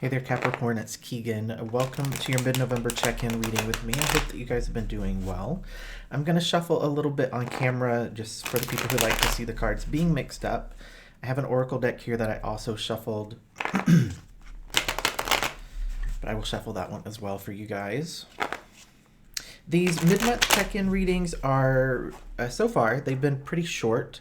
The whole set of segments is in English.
Hey there, Capricorn, it's Keegan. Welcome to your mid-November check-in reading with me. I hope that you guys have been doing well. I'm going to shuffle a little bit on camera just for the people who like to see the cards being mixed up. I have an oracle deck here that I also shuffled, but I will shuffle that one as well for you guys. These mid-month check-in readings are, so far, they've been pretty short.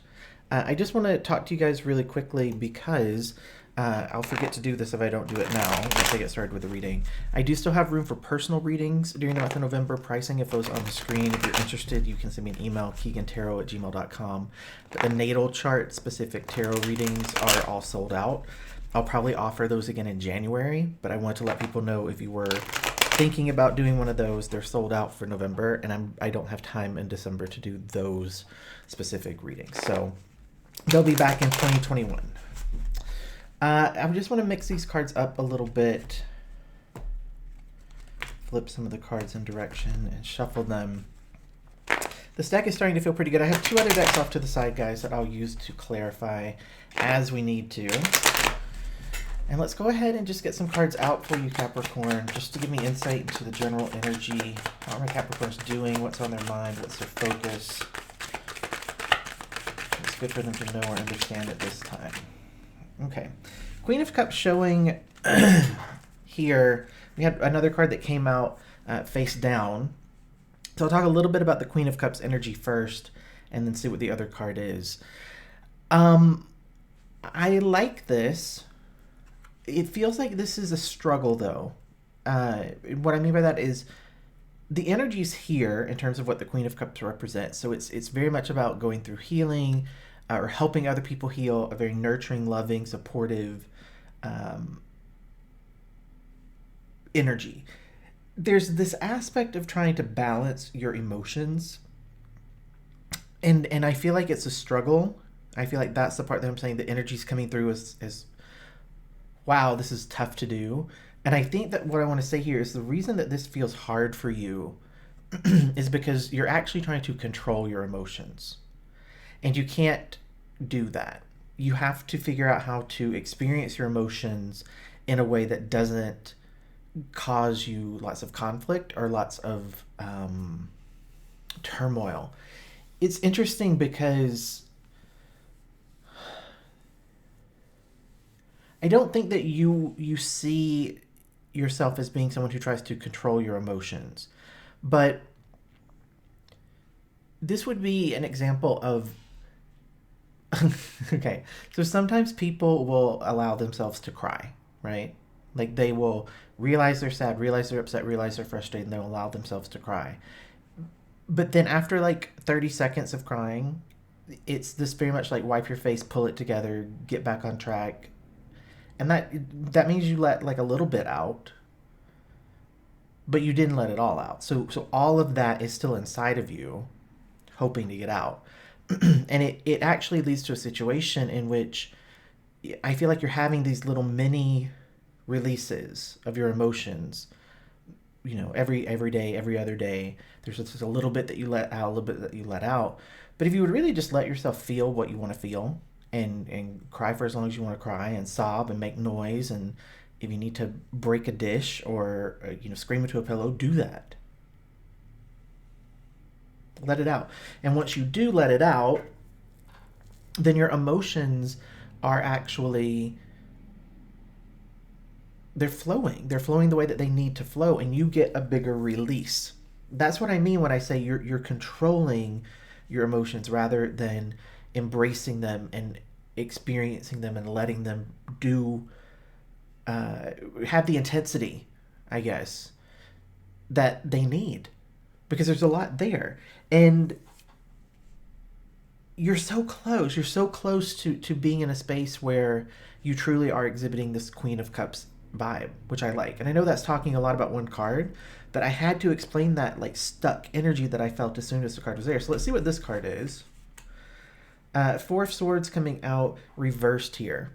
I just want to talk to you guys really quickly because I'll forget to do this if I don't do it now once I get started with the reading. I do still have room for personal readings during the month of November. Pricing info is on the screen. If you're interested, you can send me an email, keaghantarot@gmail.com. But the natal chart specific tarot readings are all sold out. I'll probably offer those again in January, but I wanted to let people know if you were thinking about doing one of those, they're sold out for November, and I don't have time in December to do those specific readings. So they'll be back in 2021. I just want to mix these cards up a little bit, flip some of the cards in direction, and shuffle them. This deck is starting to feel pretty good. I have two other decks off to the side, guys, that I'll use to clarify as we need to. And let's go ahead and just get some cards out for you, Capricorn, just to give me insight into the general energy. How are my Capricorns doing? What's on their mind? What's their focus? It's good for them to know or understand at this time. Okay. Queen of Cups showing here. We had another card that came out face down. So I'll talk a little bit about the Queen of Cups energy first and then see what the other card is. I like this. It feels like this is a struggle, though. What I mean by that is the energy's here in terms of what the Queen of Cups represents. So it's very much about going through healing or helping other people heal, a very nurturing, loving, supportive energy. There's this aspect of trying to balance your emotions. And I feel like it's a struggle. I feel like that's the part that I'm saying the energy's coming through as wow, this is tough to do. And I think that what I want to say here is the reason that this feels hard for you is because you're actually trying to control your emotions. And you can't do that. You have to figure out how to experience your emotions in a way that doesn't cause you lots of conflict or lots of turmoil. It's interesting because I don't think that you see yourself as being someone who tries to control your emotions. But this would be an example of okay, so sometimes people will allow themselves to cry, right? Like they will realize they're sad, realize they're upset, realize they're frustrated, and they'll allow themselves to cry. But then after like 30 seconds of crying, it's this very much like wipe your face, pull it together, get back on track. And that means you let like a little bit out, but you didn't let it all out. So all of that is still inside of you, hoping to get out. And it actually leads to a situation in which I feel like you're having these little mini releases of your emotions, you know, every day, every other day. There's just a little bit that you let out, a little bit that you let out. But if you would really just let yourself feel what you want to feel and cry for as long as you want to cry and sob and make noise, and if you need to break a dish or scream into a pillow, do that. Let it out. And once you do let it out, then your emotions are actually, they're flowing the way that they need to flow, and you get a bigger release. That's what I mean when I say you're controlling your emotions rather than embracing them and experiencing them and letting them have the intensity, I guess, that they need, because there's a lot there. And you're so close to being in a space where you truly are exhibiting this Queen of Cups vibe, which I like. And I know that's talking a lot about one card, but I had to explain that like stuck energy that I felt as soon as the card was there. So let's see what this card is. Four of Swords coming out reversed here.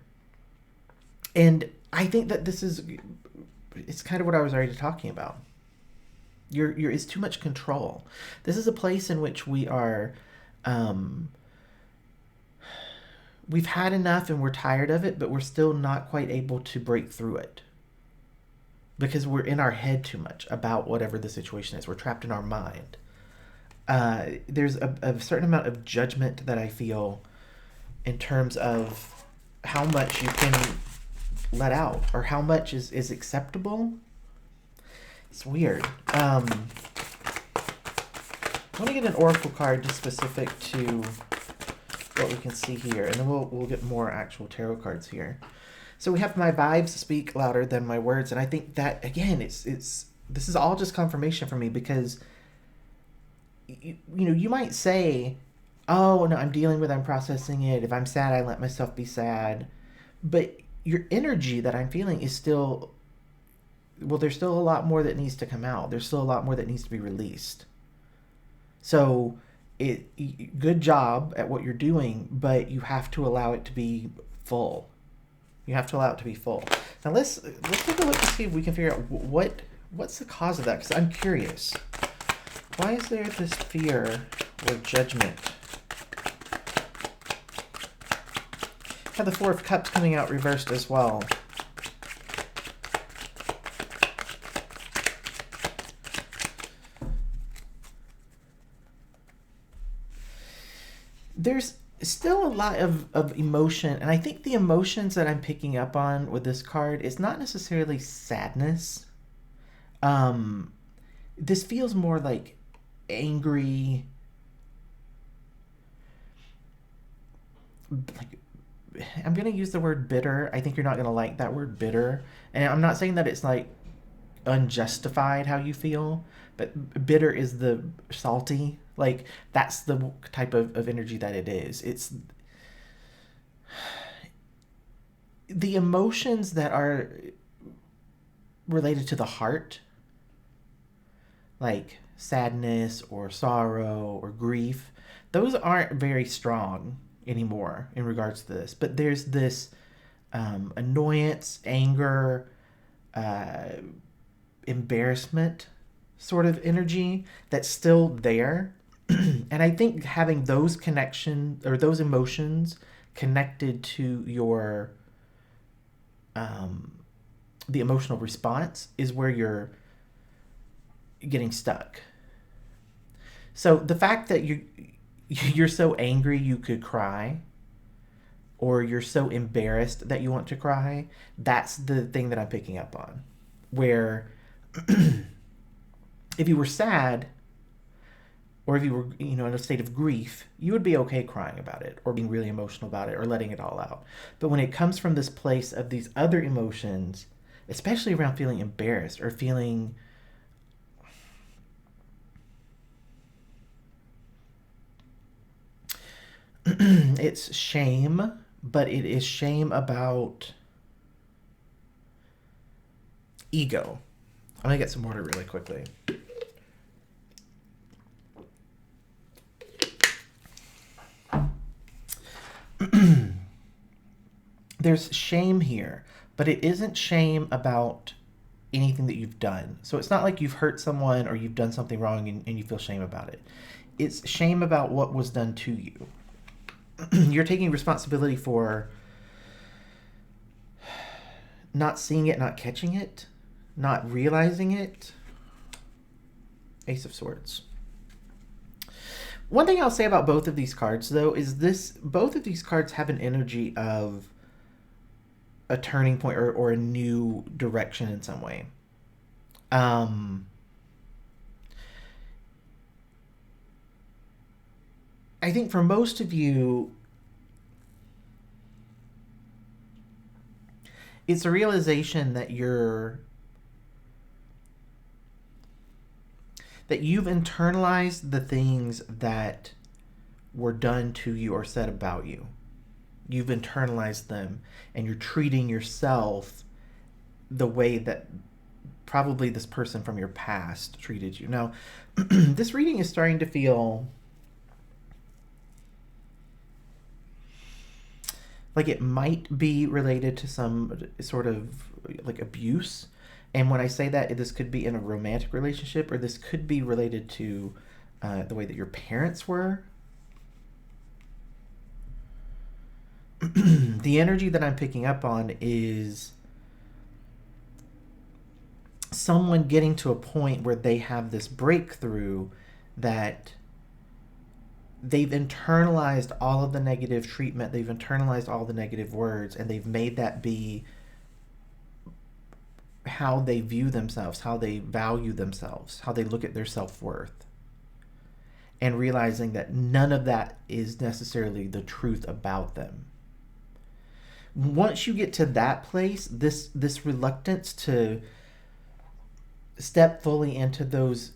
And I think that it's kind of what I was already talking about. It's too much control. This is a place in which we are, we've had enough and we're tired of it, but we're still not quite able to break through it. because we're in our head too much about whatever the situation is. We're trapped in our mind. There's a certain amount of judgment that I feel in terms of how much you can let out or how much is acceptable. It's weird. I want to get an oracle card just specific to what we can see here, and then we'll get more actual tarot cards here. So we have my vibes speak louder than my words, and I think that again, it's this is all just confirmation for me because you know, you might say, "Oh no, I'm dealing with, I'm processing it. If I'm sad, I let myself be sad," but your energy that I'm feeling is still, well, there's still a lot more that needs to come out. There's still a lot more that needs to be released. So good job at what you're doing, but you have to allow it to be full. You have to allow it to be full. Now let's take a look and see if we can figure out what's the cause of that, because I'm curious. Why is there this fear or judgment? Have the Four of Cups coming out reversed as well. There's still a lot of emotion, and I think the emotions that I'm picking up on with this card is not necessarily sadness. This feels more like angry, like, I'm going to use the word bitter. I think you're not going to like that word bitter. And I'm not saying that it's like unjustified how you feel, but bitter is the salty. Like, that's the type of energy that it is. It's the emotions that are related to the heart, like sadness or sorrow or grief. Those aren't very strong anymore in regards to this. But there's this annoyance, anger, embarrassment sort of energy that's still there. And I think having those connections or those emotions connected to your the emotional response is where you're getting stuck. So the fact that you're so angry you could cry, or you're so embarrassed that you want to cry, that's the thing that I'm picking up on. Where if you were sad, or if you were, you know, in a state of grief, you would be okay crying about it or being really emotional about it or letting it all out. But when it comes from this place of these other emotions, especially around feeling embarrassed or feeling it's shame, but it is shame about ego. I'm gonna get some water really quickly. There's shame here, but it isn't shame about anything that you've done. So it's not like you've hurt someone or you've done something wrong and you feel shame about it. It's shame about what was done to you. You're taking responsibility for not seeing it, not catching it, not realizing it. Ace of Swords. One thing I'll say about both of these cards, though, is both of these cards have an energy of a turning point or a new direction in some way. I think for most of you, it's a realization that you've internalized the things that were done to you or said about you. You've internalized them, and you're treating yourself the way that probably this person from your past treated you. Now, this reading is starting to feel like it might be related to some sort of like abuse. And when I say that, this could be in a romantic relationship, or this could be related to the way that your parents were. The energy that I'm picking up on is someone getting to a point where they have this breakthrough that they've internalized all of the negative treatment, they've internalized all the negative words, and they've made that be how they view themselves, how they value themselves, how they look at their self-worth. And realizing that none of that is necessarily the truth about them. Once you get to that place, this reluctance to step fully into those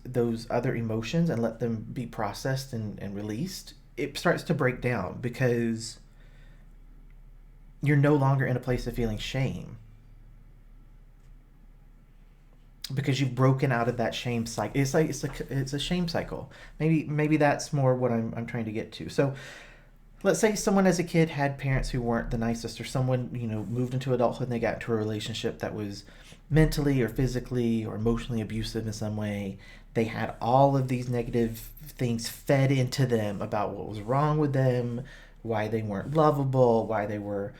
other emotions and let them be processed and released, it starts to break down because you're no longer in a place of feeling shame. Because you've broken out of that shame cycle. It's a shame cycle. Maybe that's more what I'm trying to get to. So let's say someone as a kid had parents who weren't the nicest, or someone, moved into adulthood and they got into a relationship that was mentally or physically or emotionally abusive in some way. They had all of these negative things fed into them about what was wrong with them, why they weren't lovable, why they were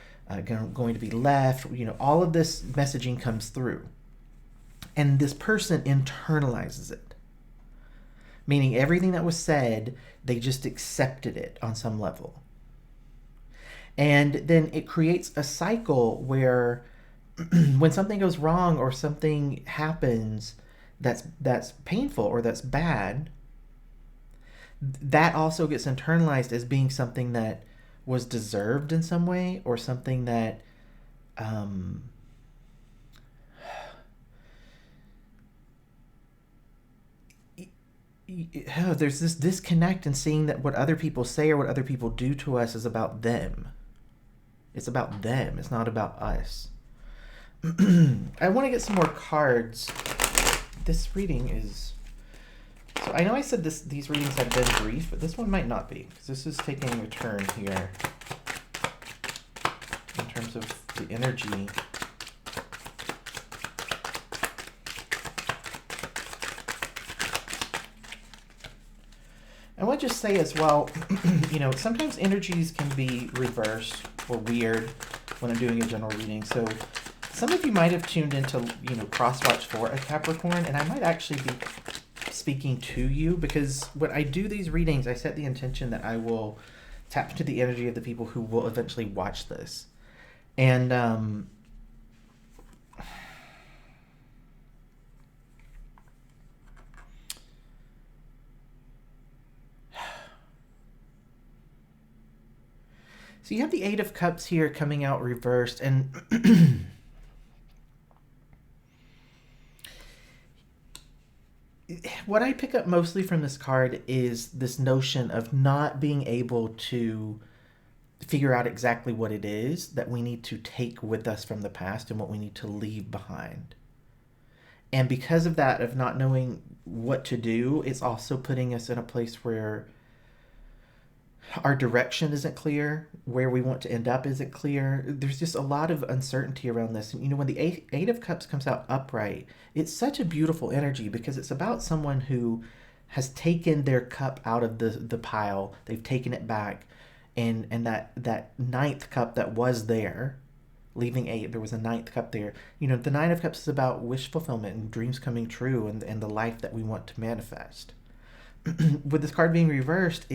going to be left. All of this messaging comes through. And this person internalizes it. Meaning everything that was said, they just accepted it on some level. And then it creates a cycle where when something goes wrong or something happens that's painful or that's bad, that also gets internalized as being something that was deserved in some way, or something that there's this disconnect in seeing that what other people say or what other people do to us is about them. It's about them. It's not about us. I want to get some more cards. This reading is... So I know I said these readings have been brief, but this one might not be, because this is taking a turn here in terms of the energy. I want to just say as well, sometimes energies can be reversed or weird when I'm doing a general reading. So some of you might have tuned into, cross-watch for a Capricorn, and I might actually be speaking to you, because when I do these readings, I set the intention that I will tap into the energy of the people who will eventually watch this. And so you have the Eight of Cups here coming out reversed, and what I pick up mostly from this card is this notion of not being able to figure out exactly what it is that we need to take with us from the past and what we need to leave behind. And because of that, of not knowing what to do, it's also putting us in a place where our direction isn't clear, where we want to end up isn't clear. There's just a lot of uncertainty around this. And when the Eight of Cups comes out upright, it's such a beautiful energy, because it's about someone who has taken their cup out of the pile. They've taken it back. And that ninth cup that was there, leaving 8, there was a ninth cup there. The Nine of Cups is about wish fulfillment and dreams coming true and the life that we want to manifest. With this card being reversed,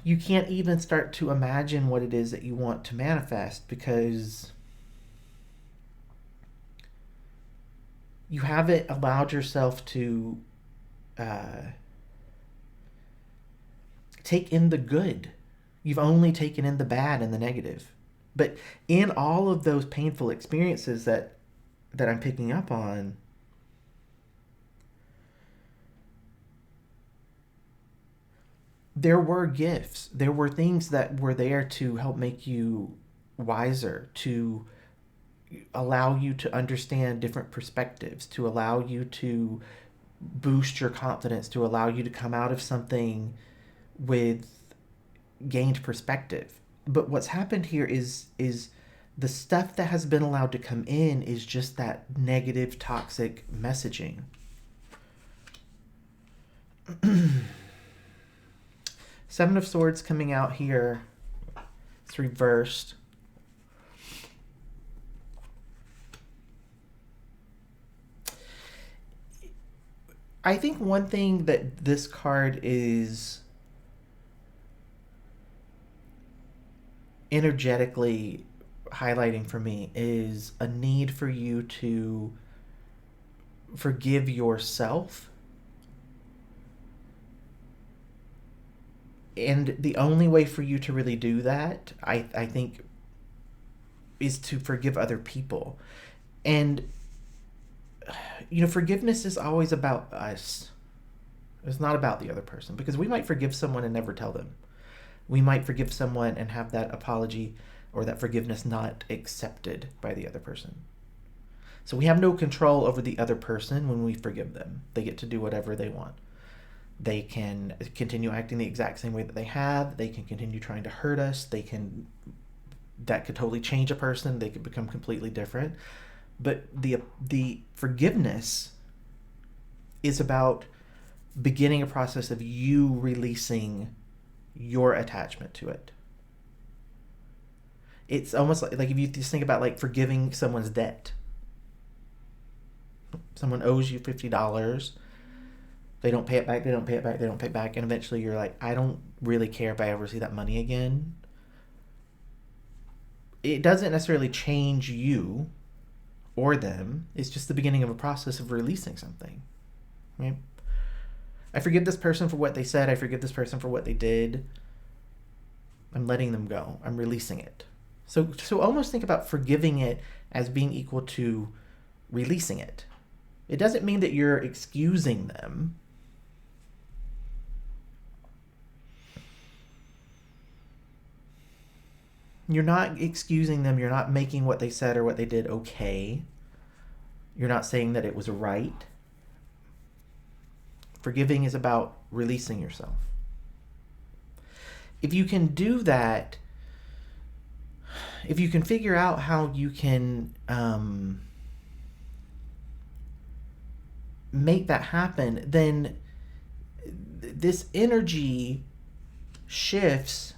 you can't even start to imagine what it is that you want to manifest, because you haven't allowed yourself to take in the good. You've only taken in the bad and the negative. But in all of those painful experiences that I'm picking up on, there were gifts. There were things that were there to help make you wiser, to allow you to understand different perspectives, to allow you to boost your confidence, to allow you to come out of something with gained perspective. But what's happened here is the stuff that has been allowed to come in is just that negative, toxic messaging. Seven of Swords coming out here. It's reversed. I think one thing that this card is energetically highlighting for me is a need for you to forgive yourself. And the only way for you to really do that, I think, is to forgive other people. And, forgiveness is always about us. It's not about the other person, because we might forgive someone and never tell them. We might forgive someone and have that apology or that forgiveness not accepted by the other person. So we have no control over the other person when we forgive them. They get to do whatever they want. They can continue acting the exact same way that they have. They can continue trying to hurt us. That could totally change a person. They could become completely different. But the forgiveness is about beginning a process of you releasing your attachment to it. It's almost like if you just think about like forgiving someone's debt. Someone owes you $50. They don't pay it back, they don't pay it back, they don't pay it back. And eventually you're like, I don't really care if I ever see that money again. It doesn't necessarily change you or them. It's just the beginning of a process of releasing something. Right? I forgive this person for what they said. I forgive this person for what they did. I'm letting them go. I'm releasing it. So almost think about forgiving it as being equal to releasing it. It doesn't mean that you're excusing them. You're not excusing them. You're not making what they said or what they did okay. You're not saying that it was right. Forgiving is about releasing yourself. If you can do that, if you can figure out how you can make that happen, then this energy shifts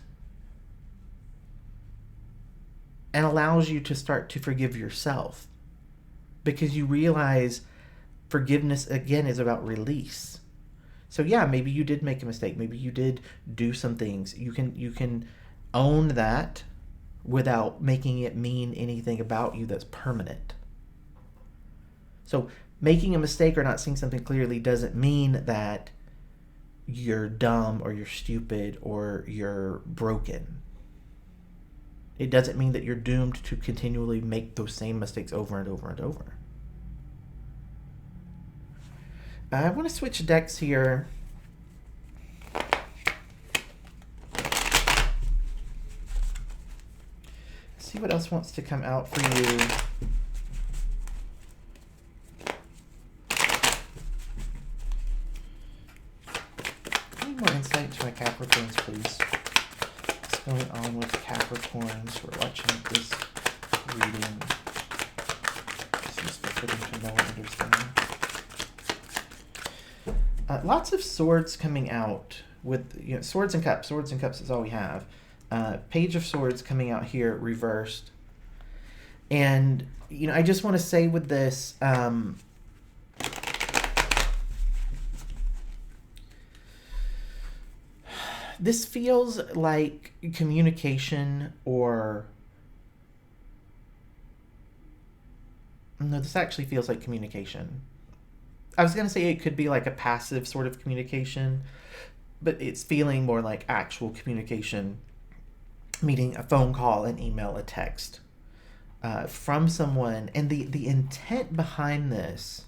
and allows you to start to forgive yourself, because you realize forgiveness again is about release. So yeah, maybe you did make a mistake. Maybe you did do some things. You can own that without making it mean anything about you that's permanent. So making a mistake or not seeing something clearly doesn't mean that you're dumb or you're stupid or you're broken. It doesn't mean that you're doomed to continually make those same mistakes over and over and over. I want to switch decks here. See what else wants to come out for you. I need more insight to my Capricorns, please. What's going on with Capricorns who are watching this reading? It's useful for them to know and understand. Lots of swords coming out with swords and cups. Swords and cups is all we have. Page of Swords coming out here reversed. And, I just want to say with this, this feels like communication or... No, this actually feels like communication. I was going to say it could be like a passive sort of communication, but it's feeling more like actual communication, meaning a phone call, an email, a text from someone. And the intent behind this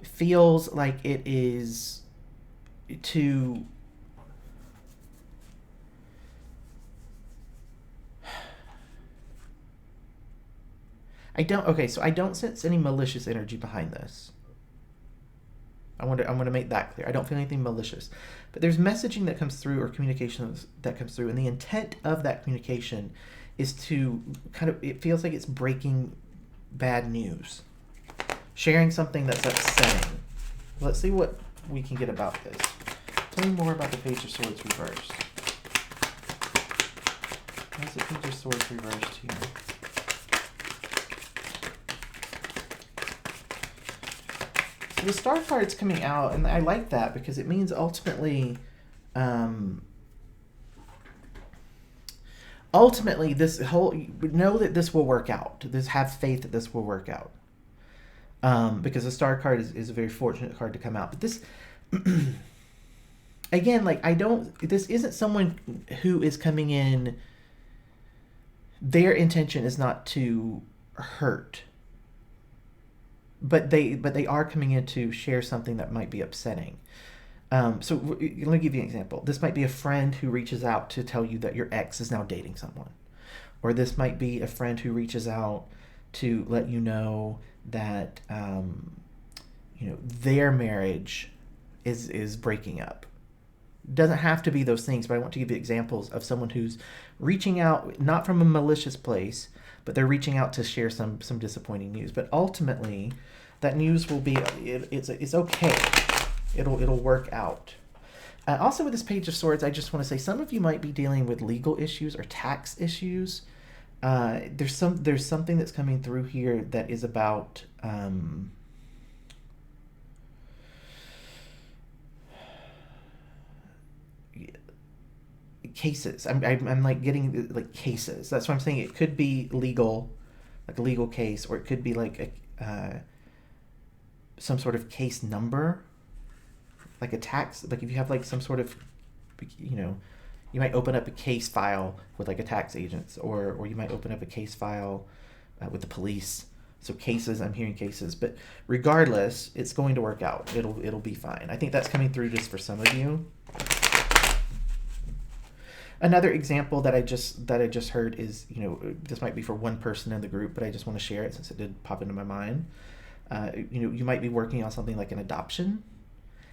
feels like it is to... I don't sense any malicious energy behind this. I want to make that clear. I don't feel anything malicious. But there's messaging that comes through or communication that comes through, and the intent of that communication is to it feels like it's breaking bad news. Sharing something that's upsetting. Let's see what we can get about this. Tell me more about the Page of Swords reversed. Why is the Page of Swords reversed here? So the Star card's coming out, and I like that because it means ultimately, this whole, know that this will work out. Have faith that this will work out. Because the Star card is a very fortunate card to come out. But this, again, like, this isn't someone who is coming in, their intention is not to hurt. But they are coming in to share something that might be upsetting. So let me give you an example. This might be a friend who reaches out to tell you that your ex is now dating someone. Or this might be a friend who reaches out to let you know that their marriage is breaking up. Doesn't have to be those things, but I want to give you examples of someone who's reaching out, not from a malicious place, but they're reaching out to share some disappointing news. But ultimately, that news will be, it's okay. It'll work out. Also with this Page of Swords, I just want to say some of you might be dealing with legal issues or tax issues. There's something that's coming through here that is about cases. I'm like getting like cases. That's what I'm saying. It could be legal, like a legal case, or it could be like some sort of case number, like a tax. Like if you have like some sort of, you might open up a case file with like a tax agent, or you might open up a case file with the police. So cases, I'm hearing cases, but regardless, it's going to work out. It'll be fine. I think that's coming through just for some of you. Another example that I just heard is, this might be for one person in the group, but I just want to share it since it did pop into my mind. You might be working on something like an adoption,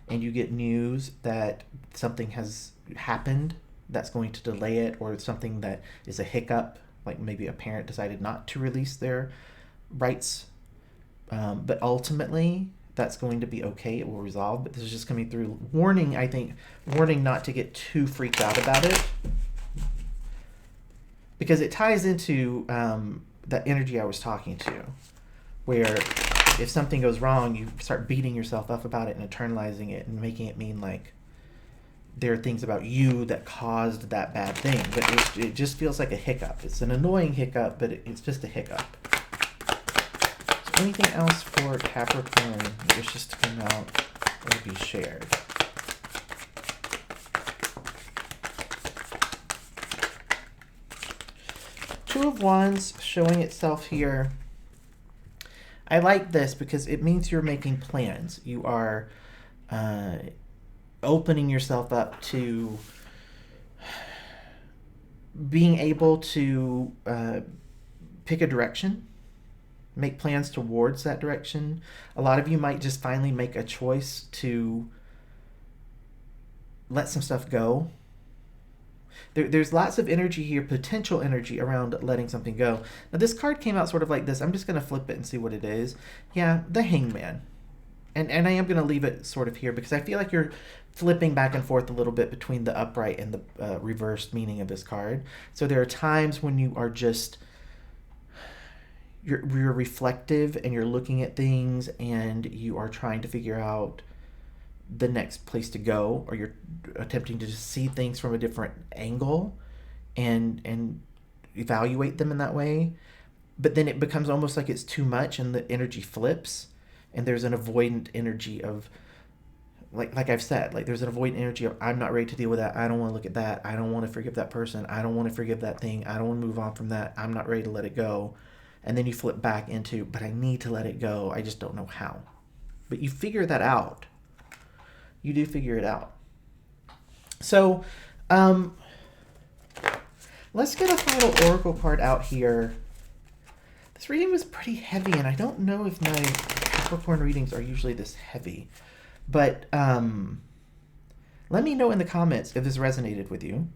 and you get news that something has happened that's going to delay it, or something that is a hiccup, like maybe a parent decided not to release their rights. But ultimately, that's going to be okay. It will resolve. But this is just coming through. Warning not to get too freaked out about it, because it ties into that energy I was talking to, where if something goes wrong, you start beating yourself up about it and internalizing it and making it mean like there are things about you that caused that bad thing. But it just feels like a hiccup. It's an annoying hiccup, but it's just a hiccup. Anything else for Capricorn that wishes to come out or be shared? Two of Wands showing itself here. I like this because it means you're making plans. You are opening yourself up to being able to pick a direction. Make plans towards that direction. A lot of you might just finally make a choice to let some stuff go. There's lots of energy here, potential energy around letting something go. Now this card came out sort of like this. I'm just going to flip it and see what it is. Yeah, the Hangman. And I am going to leave it sort of here because I feel like you're flipping back and forth a little bit between the upright and the reversed meaning of this card. So there are times when you are just... You're reflective and you're looking at things and you are trying to figure out the next place to go, or you're attempting to just see things from a different angle and evaluate them in that way. But then it becomes almost like it's too much and the energy flips, and there's an avoidant energy of like I've said, like there's an avoidant energy of I'm not ready to deal with that. I don't want to look at that. I don't want to forgive that person. I don't want to forgive that thing. I don't want to move on from that. I'm not ready to let it go. And then you flip back into, but I need to let it go. I just don't know how. But you figure that out. You do figure it out. So, let's get a final oracle card out here. This reading was pretty heavy, and I don't know if my Capricorn readings are usually this heavy. But let me know in the comments if this resonated with you.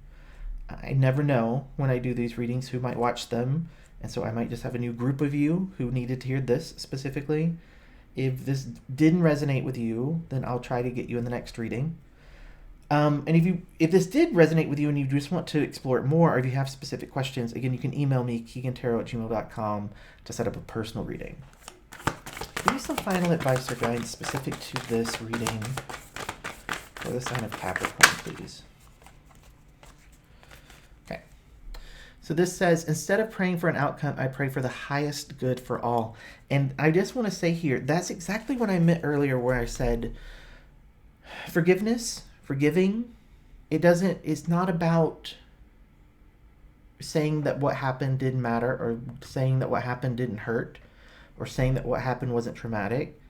I never know when I do these readings who might watch them. And so I might just have a new group of you who needed to hear this specifically. If this didn't resonate with you, then I'll try to get you in the next reading. And if this did resonate with you and you just want to explore it more, or if you have specific questions, again, you can email me, keaghantarot@gmail.com, to set up a personal reading. give me some final advice or guidance specific to this reading for the sign of Capricorn, please. Okay. So this says, instead of praying for an outcome, I pray for the highest good for all. And I just want to say here, that's exactly what I meant earlier where I said forgiveness, forgiving, it's not about saying that what happened didn't matter, or saying that what happened didn't hurt, or saying that what happened wasn't traumatic.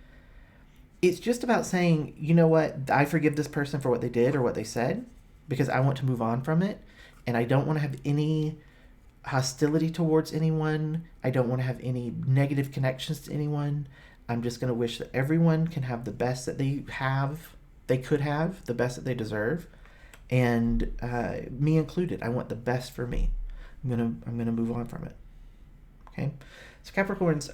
It's just about saying, you know what, I forgive this person for what they did or what they said because I want to move on from it, and I don't want to have any hostility towards anyone. I don't want to have any negative connections to anyone. I'm just going to wish that everyone can have the best that they could have, the best that they deserve, and me included. I want the best for me. I'm gonna move on from it. Okay, so Capricorns,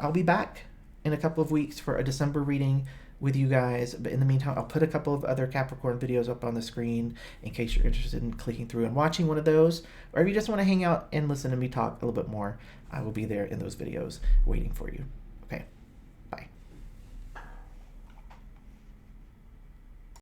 I'll be back in a couple of weeks for a December reading with you guys. But in the meantime, I'll put a couple of other Capricorn videos up on the screen in case you're interested in clicking through and watching one of those. Or if you just want to hang out and listen to me talk a little bit more, I will be there in those videos waiting for you. Okay,